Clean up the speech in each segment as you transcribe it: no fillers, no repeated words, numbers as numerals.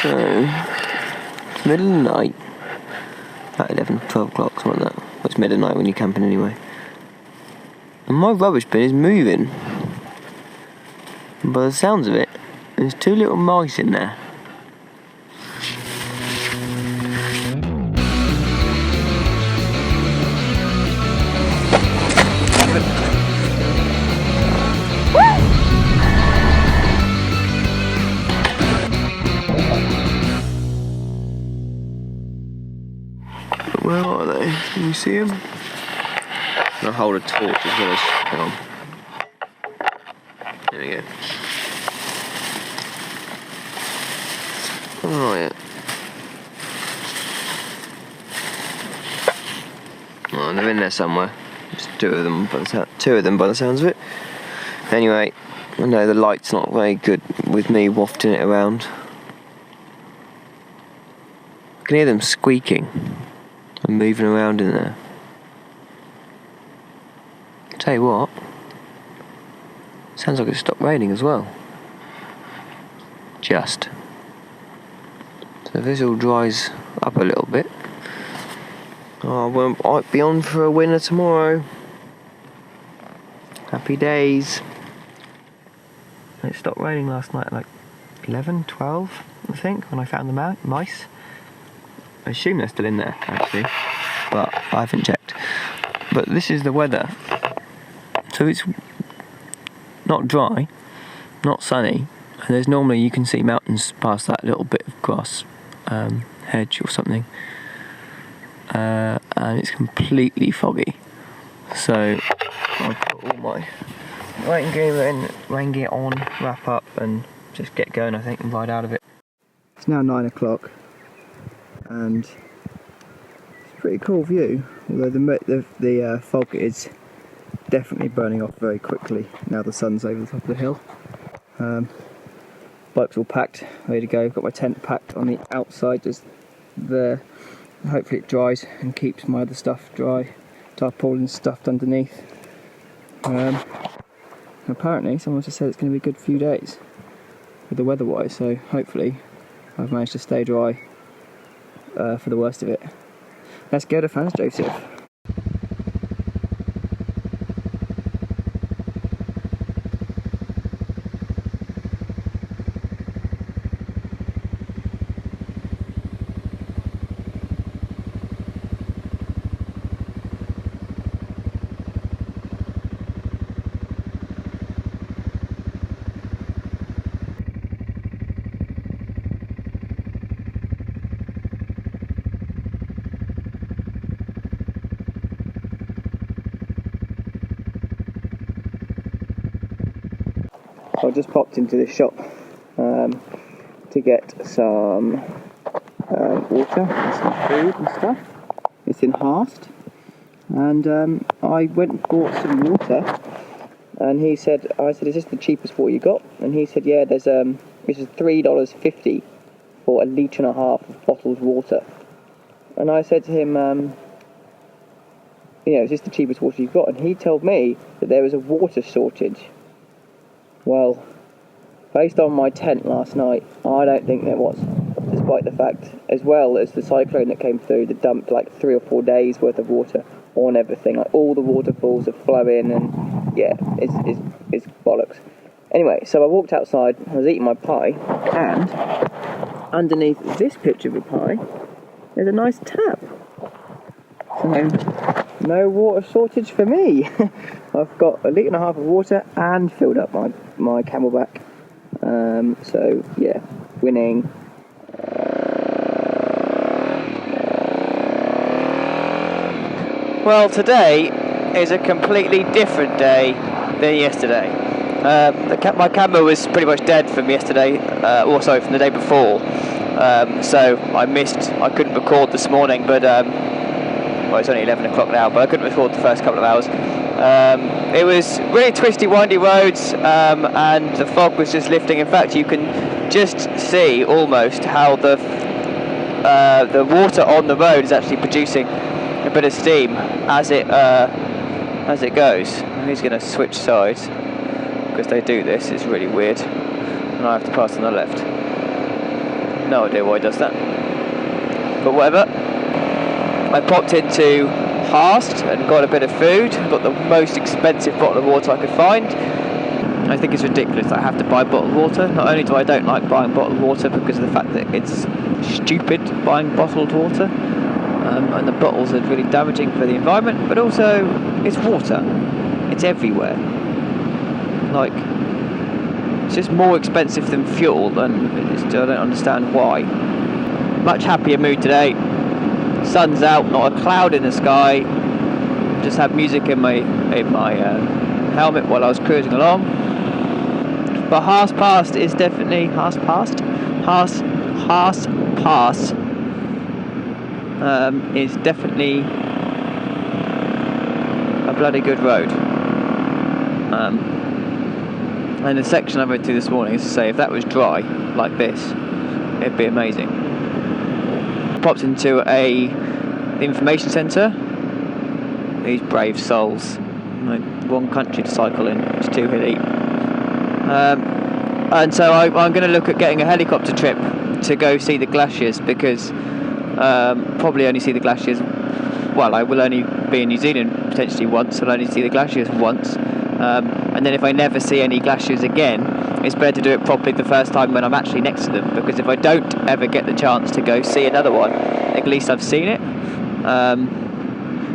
So, it's middle of the night, about 11, 12 o'clock, something like that. Well, it's middle of the night when you're camping anyway. And my rubbish bin is moving. And by the sounds of it, there's 2 little mice in there. Where are they? Can you see them? I'm going to hold a torch as well as... Hang on. There we go. Oh yeah. Oh, they're in there somewhere. Just 2 of them by the sounds of it. Anyway, I know the light's not very good with me wafting it around. I can hear them squeaking and moving around in there. Tell you what, sounds like it stopped raining as well. Just. So if this all dries up a little bit, I might be on for a winner tomorrow. Happy days. It stopped raining last night at like 11, 12, I think, when I found the mice. I assume they're still in there, actually, but I haven't checked. But this is the weather. So it's not dry, not sunny, and there's normally, you can see mountains past that little bit of grass hedge or something, and it's completely foggy. So I'll put all my rain gear on, wrap up and just get going, I think, and ride out of it. It's now 9 o'clock and it's a pretty cool view, although the fog is definitely burning off very quickly now the sun's over the top of the hill. Bike's all packed, ready to go. Got my tent packed on the outside just there. Hopefully it dries and keeps my other stuff dry. Tarpaulin stuffed underneath. Apparently someone just said it's going to be a good few days with the weather wise, so hopefully I've managed to stay dry for the worst of it. Let's go to Franz Josef. I just popped into this shop to get some water and some food and stuff. It's in Hasst, and I went and bought some water, and I said, is this the cheapest water you got? And he said, yeah, this is $3.50 for 1.5 litre of bottled water. And I said to him, is this the cheapest water you've got? And he told me that there was a water shortage. Well, based on my tent last night, I don't think there was, despite the fact, as well as the cyclone that came through that dumped like 3 or 4 days worth of water on everything. Like all the waterfalls are flowing, and yeah, it's bollocks. Anyway, so I walked outside, I was eating my pie, and underneath this picture of a pie, there's a nice tap. So, no water shortage for me. I've got 1.5 litre of water and filled up my Camelback. So yeah, winning. Well, today is a completely different day than yesterday. My camera was pretty much dead from yesterday, from the day before. So I couldn't record this morning, but it's only 11 o'clock now, but I couldn't record the first couple of hours. It was really twisty, windy roads, and the fog was just lifting. In fact, you can just see almost how the water on the road is actually producing a bit of steam as it goes. He's going to switch sides because they do this. It's really weird, and I have to pass on the left. No idea why he does that. But whatever. I popped into Hasst and got a bit of food. Got the most expensive bottle of water I could find. I think it's ridiculous that I have to buy bottled water. Not only do I don't like buying bottled water because of the fact that it's stupid buying bottled water, and the bottles are really damaging for the environment, but also it's water. It's everywhere. Like, it's just more expensive than fuel, and I don't understand why. Much happier mood today. Sun's out, not a cloud in the sky. Just had music in my helmet while I was cruising along. But Hasst Pass is definitely Hasst Pass is definitely a bloody good road. And the section I went through this morning is to say if that was dry like this, it'd be amazing. Popped into the information centre. These brave souls. Wrong country to cycle in. It's too hilly. And so I'm going to look at getting a helicopter trip to go see the glaciers, because probably only see the glaciers. Well, I will only be in New Zealand potentially once. I'll only see the glaciers once. And then if I never see any glaciers again, it's better to do it properly the first time when I'm actually next to them, because if I don't ever get the chance to go see another one, at least I've seen it.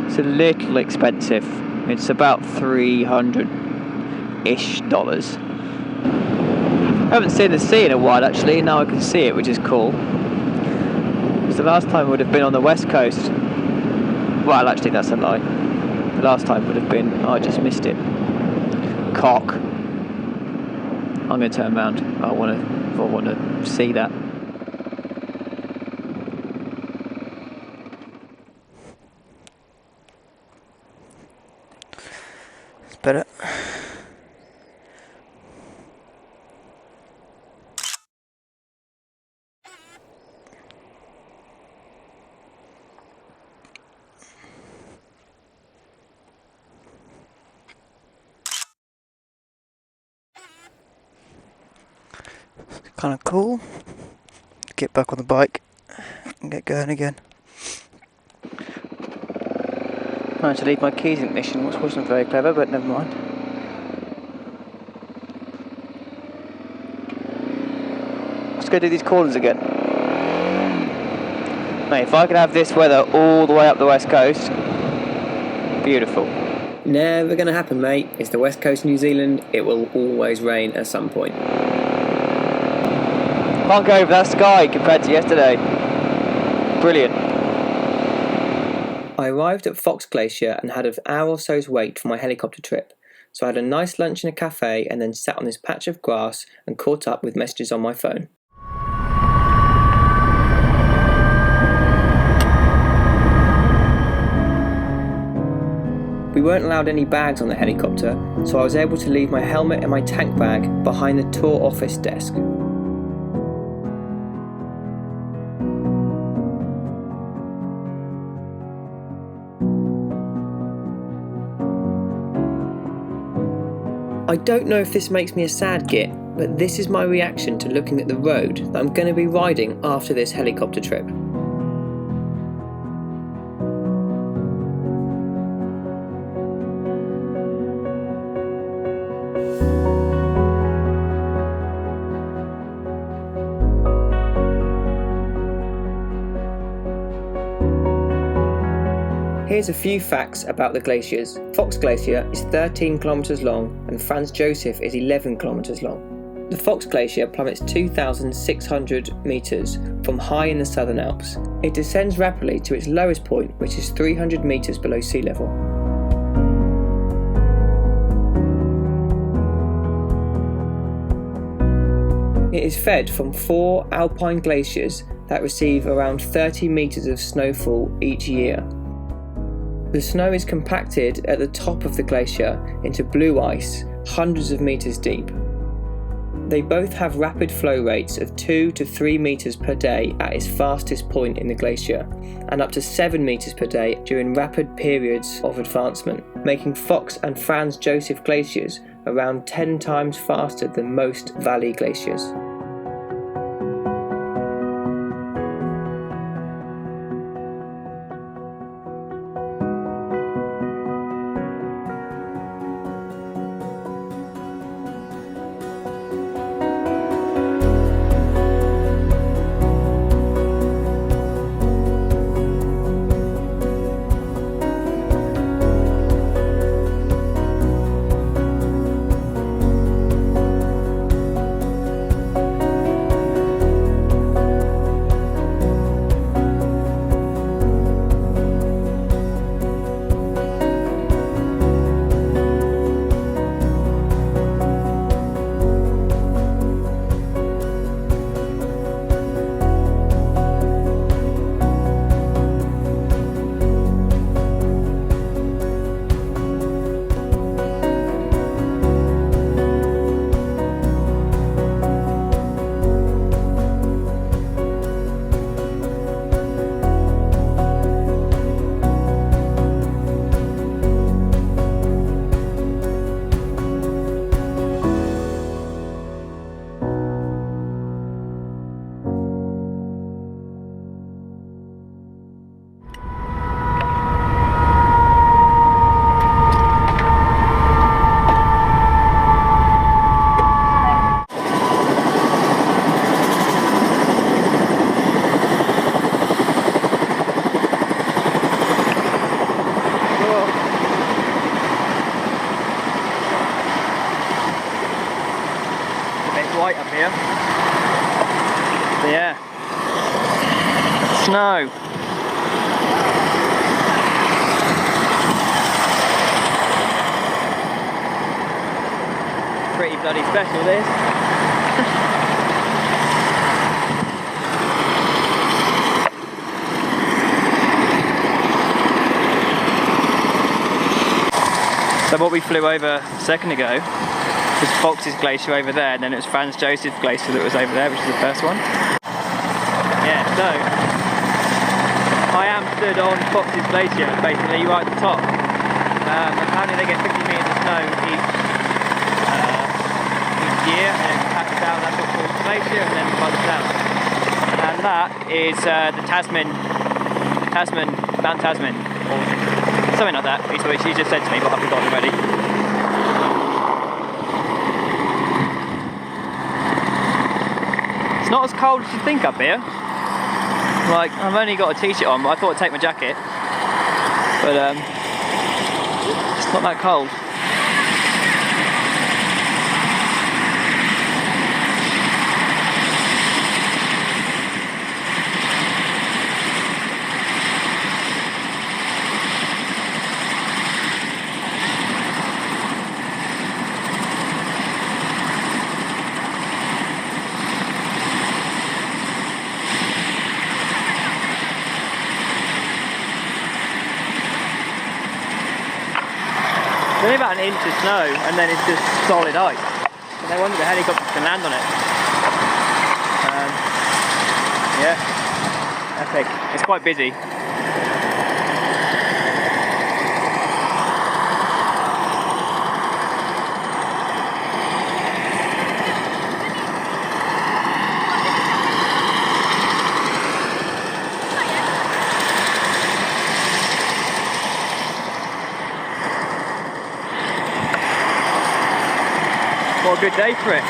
It's a little expensive. It's about $300-ish. I haven't seen the sea in a while actually, now I can see it, which is cool. Because the last time would have been on the west coast. Well, actually that's a lie. The last time would have been, I just missed it. Cock. I'm going to turn around. I want to see that. It's better. Kind of cool. Get back on the bike and get going again. Managed to leave my keys in ignition, which wasn't very clever, but never mind. Let's go do these corners again. Mate, if I could have this weather all the way up the west coast, beautiful. Never gonna happen, mate. It's the west coast of New Zealand. It will always rain at some point. Can't go over that sky compared to yesterday. Brilliant. I arrived at Fox Glacier and had an hour or so's wait for my helicopter trip. So I had a nice lunch in a cafe and then sat on this patch of grass and caught up with messages on my phone. We weren't allowed any bags on the helicopter, so I was able to leave my helmet and my tank bag behind the tour office desk. I don't know if this makes me a sad git, but this is my reaction to looking at the road that I'm going to be riding after this helicopter trip. Here's a few facts about the glaciers. Fox Glacier is 13 kilometres long and Franz Josef is 11 kilometres long. The Fox Glacier plummets 2,600 metres from high in the Southern Alps. It descends rapidly to its lowest point, which is 300 metres below sea level. It is fed from 4 alpine glaciers that receive around 30 metres of snowfall each year. The snow is compacted at the top of the glacier into blue ice, hundreds of metres deep. They both have rapid flow rates of 2 to 3 metres per day at its fastest point in the glacier, and up to 7 metres per day during rapid periods of advancement, making Fox and Franz Josef glaciers around 10 times faster than most valley glaciers. Yeah. Snow. Pretty bloody special this. So what we flew over a second ago was Fox's glacier over there, and then it was Franz Josef glacier that was over there, which is the first one. Yeah, so I am stood on Fox's glacier, basically right at the top. Apparently they get 50 metres of snow each year, and then pack it down that Fox's glacier and then runs down. And that is the Mount Tasman, or something like that. It's what she just said to me, but I've forgotten already. It's not as cold as you think up here. Like, I've only got a t-shirt on, but I thought I'd take my jacket. But it's not that cold. It's only about an inch of snow, and then it's just solid ice. And they wanted the helicopter to land on it. Yeah, epic. It's quite busy. What a good day for it.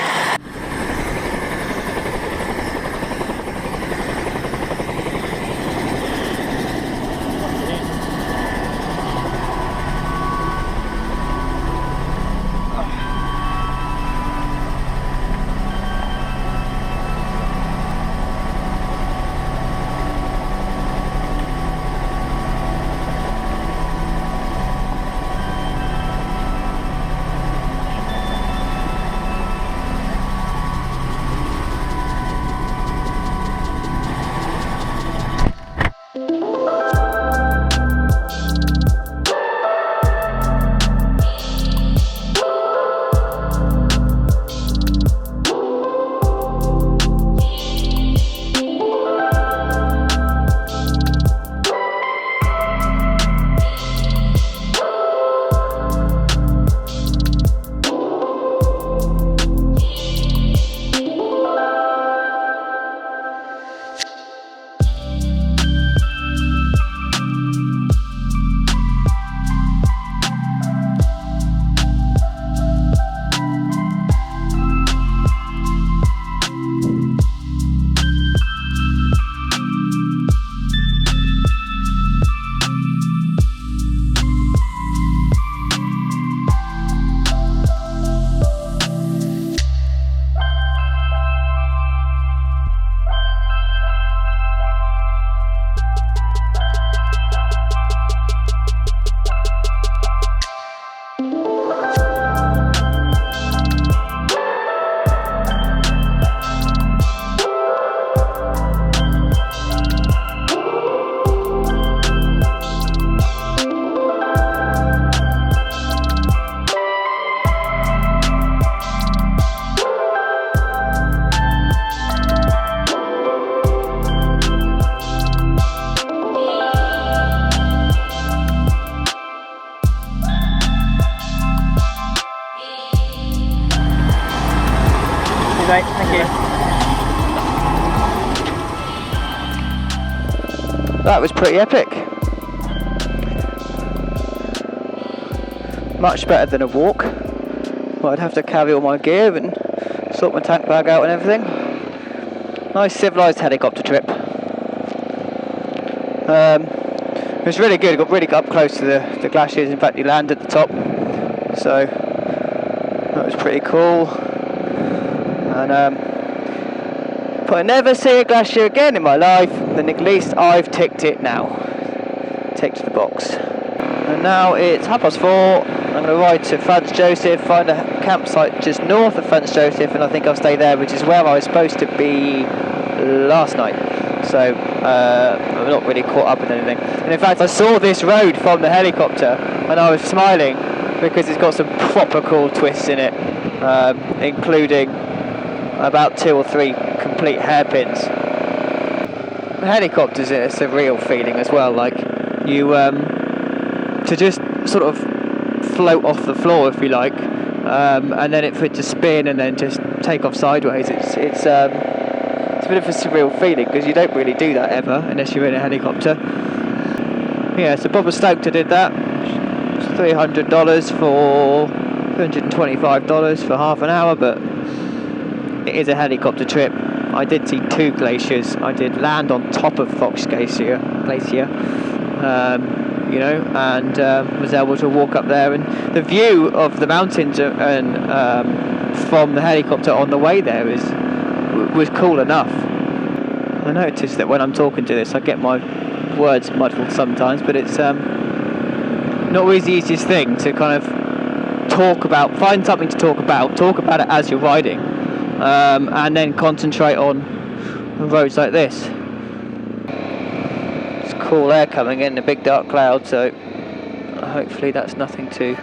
Right, thank you. That was pretty epic. Much better than a walk. Well, I'd have to carry all my gear and sort my tank bag out and everything. Nice civilised helicopter trip. It was really good. Got really up close to the glaciers. In fact, you landed at the top, so that was pretty cool. And If I never see a glacier again in my life, then at least I've ticked it now. Ticked the box. And now it's 4:30. I'm going to ride to Franz Josef, find a campsite just north of Franz Josef, and I think I'll stay there, which is where I was supposed to be last night. So I'm not really caught up with anything. And in fact, I saw this road from the helicopter and I was smiling because it's got some proper cool twists in it, including about 2 or 3 complete hairpins. The helicopter's a surreal feeling as well, like you to just sort of float off the floor, if you like, and then for it to spin and then just take off sideways. It's a bit of a surreal feeling because you don't really do that ever unless you're in a helicopter. Yeah, so Bob was stoked I did that. It's $300 for $225 for half an hour, but it is a helicopter trip. I did see 2 glaciers. I did land on top of Fox Glacier, you know, and was able to walk up there, and the view of the mountains and from the helicopter on the way there was cool enough. I noticed that when I'm talking to this I get my words muddled sometimes, but it's not always the easiest thing to kind of find something to talk about it as you're riding, and then concentrate on roads like this. It's cool air coming in, a big dark cloud, so hopefully that's nothing to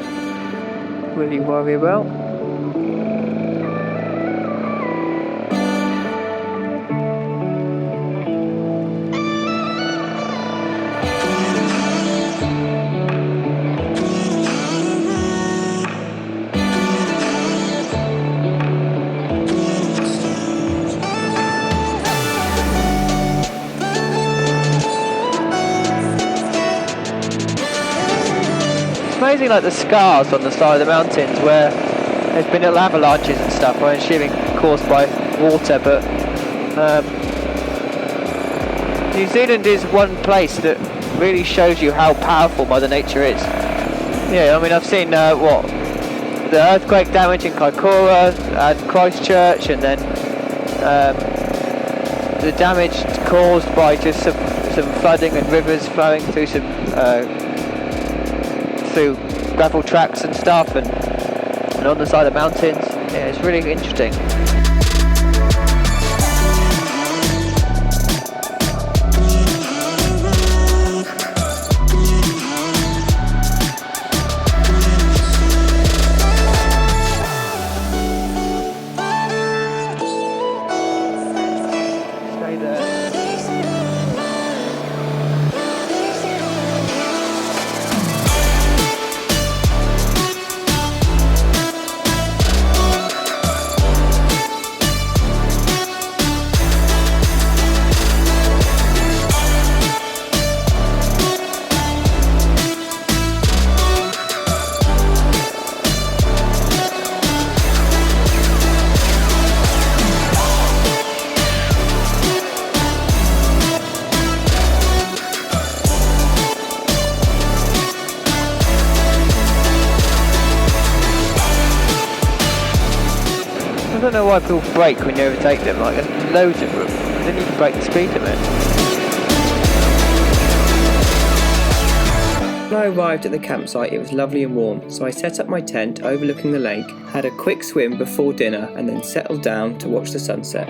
really worry about. Amazing, like the scars on the side of the mountains where there's been little avalanches and stuff, I'm assuming caused by water, but New Zealand is one place that really shows you how powerful Mother Nature is. Yeah, I mean, I've seen the earthquake damage in Kaikoura and Christchurch, and then the damage caused by just some flooding and rivers flowing through through gravel tracks and stuff, and on the side of mountains. Yeah, it's really interesting. Stay there. I don't know why people brake when you overtake them, like there's loads of room. They need to brake the speed limit. When I arrived at the campsite it was lovely and warm, so I set up my tent overlooking the lake, had a quick swim before dinner and then settled down to watch the sunset.